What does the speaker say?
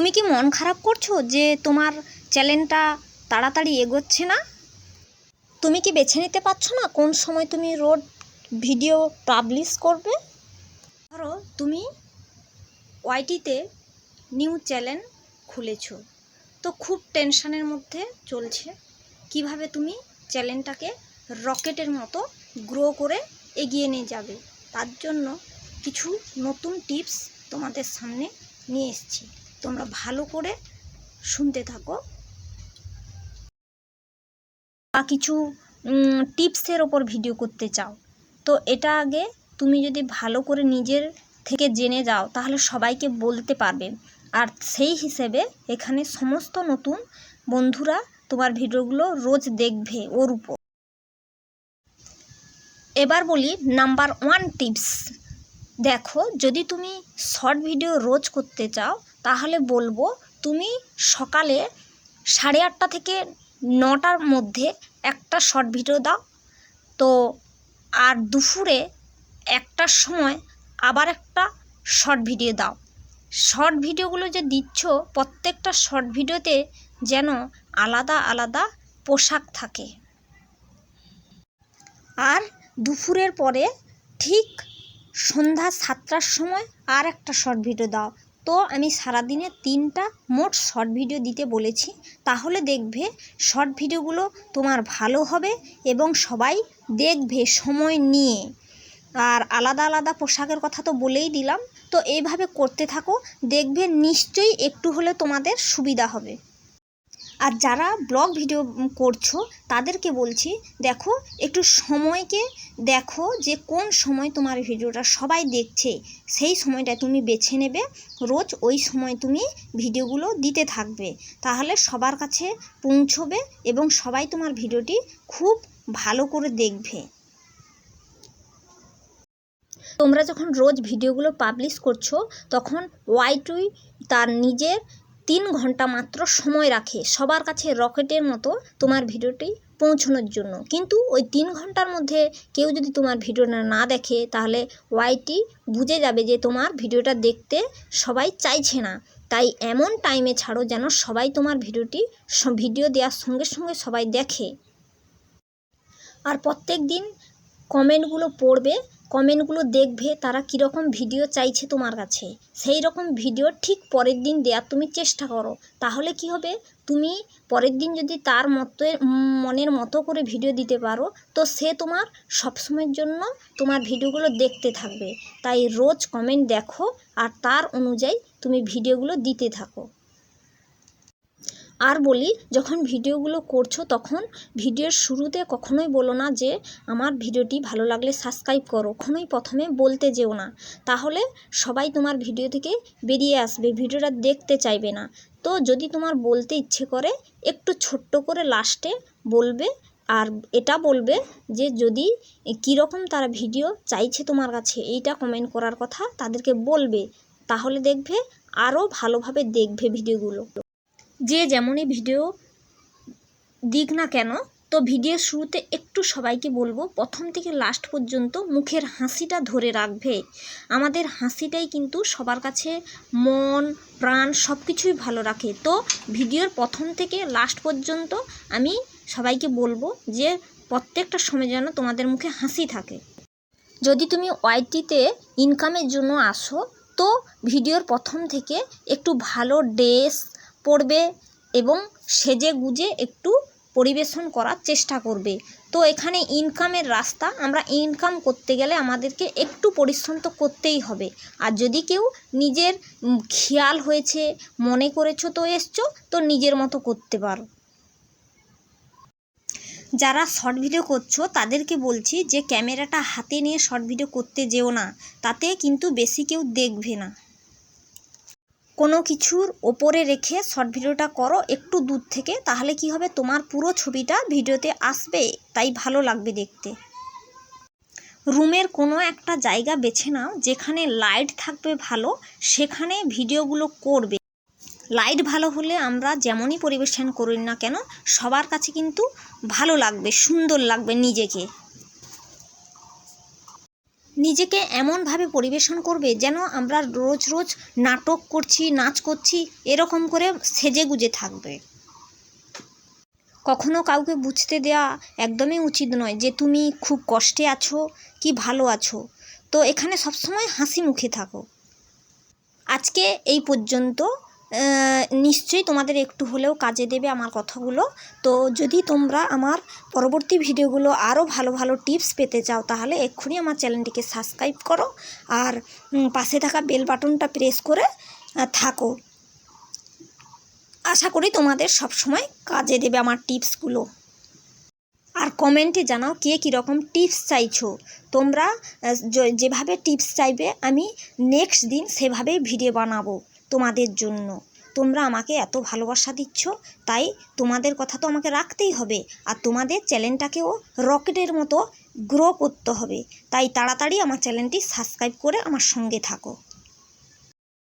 তুমি কি মন খারাপ করছো যে তোমার চ্যানেলটা তাড়াতাড়ি এগোচ্ছে না? তুমি কি বেছে নিতে পারছো না কোন সময় তুমি রোজ ভিডিও পাবলিশ করবে? ধরো তুমি ওয়াইটিতে নিউ চ্যানেল খুলেছো, তো খুব টেনশনের মধ্যে চলছে কিভাবে তুমি চ্যানেলটাকে রকেটের মতো গ্রো করে এগিয়ে নিয়ে যাবে। তার জন্য কিছু নতুন টিপস তোমাদের সামনে নিয়ে এসেছি, তোমরা ভালো করে শুনতে থাকো। বা কিছু টিপসের ওপর ভিডিও করতে চাও, তো এটা আগে তুমি যদি ভালো করে নিজের থেকে জেনে যাও তাহলে সবাইকে বলতে পারবে। আর সেই হিসেবে এখানে সমস্ত নতুন বন্ধুরা তোমার ভিডিওগুলো রোজ দেখবে ওর উপর। এবার বলি নাম্বার 1 টিপস। দেখো, যদি তুমি শর্ট ভিডিও রোজ করতে চাও তাহলে বলবো তুমি সকালে 8:30 থেকে 9টার মধ্যে একটা শর্ট ভিডিও দাও, তো আর দুপুরে 1টার সময় আবার একটা শর্ট ভিডিও দাও। শর্ট ভিডিওগুলো যে দিচ্ছ প্রত্যেকটা শর্ট ভিডিওতে যেন আলাদা আলাদা পোশাক থাকে। আর দুপুরের পরে ঠিক সন্ধ্যা 7টার সময় আর একটা শর্ট ভিডিও দাও। তো আমি সারাদিনে 3টা মোট শর্ট ভিডিও দিতে বলেছি, তাহলে দেখবে শর্ট ভিডিওগুলো তোমার ভালো হবে এবং সবাই দেখবে সময় নিয়ে। আর আলাদা আলাদা পোশাকের কথা তো বলেই দিলাম, তো এইভাবে করতে থাকো, দেখবে নিশ্চয়ই একটু হলে তোমাদের সুবিধা হবে। আর যারা ব্লগ ভিডিও করছো তাদেরকে বলছি, দেখো একটু সময়কে দেখো যে কোন সময় তোমার ভিডিওটা সবাই দেখছে, সেই সময়টা তুমি বেছে নেবে। রোজ ওই সময় তুমি ভিডিওগুলো দিতে থাকবে, তাহলে সবার কাছে পৌঁছবে এবং সবাই তোমার ভিডিওটি খুব ভালো করে দেখবে। তোমরা যখন রোজ ভিডিওগুলো পাবলিশ করছো তখন ওয়াইটি তার নিজের 3 ঘন্টা মাত্র সময় রাখে সবার কাছে রকেটের মতো তোমার ভিডিওটি পৌঁছানোর জন্য। কিন্তু ওই 3 ঘন্টার মধ্যে কেউ যদি তোমার ভিডিওটা না দেখে তাহলে ওয়াইটি বুঝে যাবে যে তোমার ভিডিওটা দেখতে সবাই চাইছে না। তাই এমন টাইমে ছাড়ো যেন সবাই তোমার ভিডিও দেওয়ার সঙ্গে সঙ্গে সবাই দেখে। আর প্রত্যেক দিন কমেন্টগুলো পড়বে, কমেন্টগুলো দেখবে তারা কীরকম ভিডিও চাইছে তোমার কাছে, সেই রকম ভিডিও ঠিক পরের দিন দেওয়ার তুমি চেষ্টা করো। তাহলে কি হবে, তুমি পরের দিন যদি তার মনের মতো করে ভিডিও দিতে পারো তো সে তোমার সবসময়ের জন্য তোমার ভিডিওগুলো দেখতে থাকবে। তাই রোজ কমেন্ট দেখো আর তার অনুযায়ী তুমি ভিডিওগুলো দিতে থাকো। আর বলি, যখন ভিডিওগুলো করছো তখন ভিডিওর শুরুতে কখনোই বলো না যে আমার ভিডিওটি ভালো লাগলে সাবস্ক্রাইব করো, কখনোই প্রথমে বলতে যেও না, তাহলে সবাই তোমার ভিডিও থেকে বেরিয়ে আসবে, ভিডিওটা দেখতে চাইবে না। তো যদি তোমার বলতে ইচ্ছে করে একটু ছোট্ট করে লাস্টে বলবে, আর এটা বলবে যে যদি কীরকম তারা ভিডিও চাইছে তোমার কাছে এইটা কমেন্ট করার কথা তাদেরকে বলবে, তাহলে দেখবে আরও ভালোভাবে দেখবে ভিডিওগুলো। যে যেমনই ভিডিও দিক না কেন, তো ভিডিওর শুরুতে একটু সবাইকে বলবো প্রথম থেকে লাস্ট পর্যন্ত মুখের হাসিটা ধরে রাখবে। আমাদের হাসিটাই কিন্তু সবার কাছে মন প্রাণ সব কিছুই ভালো রাখে। তো ভিডিওর প্রথম থেকে লাস্ট পর্যন্ত আমি সবাইকে বলবো যে প্রত্যেকটা সময় যেন তোমাদের মুখে হাসি থাকে। যদি তুমি ওয়াইটিতে ইনকামের জন্য আসো তো ভিডিওর প্রথম থেকে একটু ভালো ড্রেস পরবে এবং সেজে গুজে একটু পরিবেশন করার চেষ্টা করবে। তো এখানে ইনকামের রাস্তা, আমরা ইনকাম করতে গেলে আমাদেরকে একটু পরিশ্রম তো করতেই হবে। আর যদি কেউ নিজের খেয়াল হয়েছে মনে করেছো তো এসছো, তো নিজের মতো করতে পারো। যারা শর্ট ভিডিও করছো তাদেরকে বলছি যে ক্যামেরাটা হাতে নিয়ে শর্ট ভিডিও করতে যেও না, তাতে কিন্তু বেশি কেউ দেখবে না। কোনো কিছুর ওপরে রেখে শর্ট ভিডিওটা করো একটু দূর থেকে, তাহলে কি হবে তোমার পুরো ছবিটা ভিডিওতে আসবে, তাই ভালো লাগবে দেখতে। রুমের কোনো একটা জায়গা বেছে নাও যেখানে লাইট থাকবে ভালো, সেখানে ভিডিওগুলো করবে। লাইট ভালো হলে আমরা যেমনই পরিবেশন করি না কেন সবার কাছে কিন্তু ভালো লাগবে, সুন্দর লাগবে নিজেকে। নিজেকে এমনভাবে পরিবেশন করবে যেন আমরা রোজ রোজ নাটক করছি, নাচ করছি, এরকম করে সেজেগুজে থাকবে। কখনো কাউকে বুঝতে দেওয়া একদমই উচিত নয় যে তুমি খুব কষ্টে আছো কি ভালো আছো। তো এখানে সবসময় হাসি মুখে থাকো। আজকে এই পর্যন্ত। নিশ্চয়ই তোমাদের একটু হলেও কাজে দেবে আমার কথাগুলো। তো যদি তোমরা আমার পরবর্তী ভিডিওগুলো আরও ভালো ভালো টিপস পেতে চাও তাহলে এক্ষুনি আমার চ্যানেলটিকে সাবস্ক্রাইব করো আর পাশে থাকা বেল বাটনটা প্রেস করে থাকো। আশা করি তোমাদের সব সময় কাজে দেবে আমার টিপসগুলো। আর কমেন্টে জানাও কে কীরকম টিপস চাইছো। তোমরা যেভাবে টিপস চাইবে আমি নেক্সট দিন সেভাবেই ভিডিও বানাবো তোমাদের জন্য। তোমরা আমাকে এত ভালোবাসা দিচ্ছ, তাই তোমাদের কথা তো আমাকে রাখতেই হবে। আর তোমাদের চ্যানেলটাকেও রকেটের মতো গ্রো করতে হবে। তাই তাড়াতাড়ি আমার চ্যানেলটি সাবস্ক্রাইব করে আমার সঙ্গে থাকো।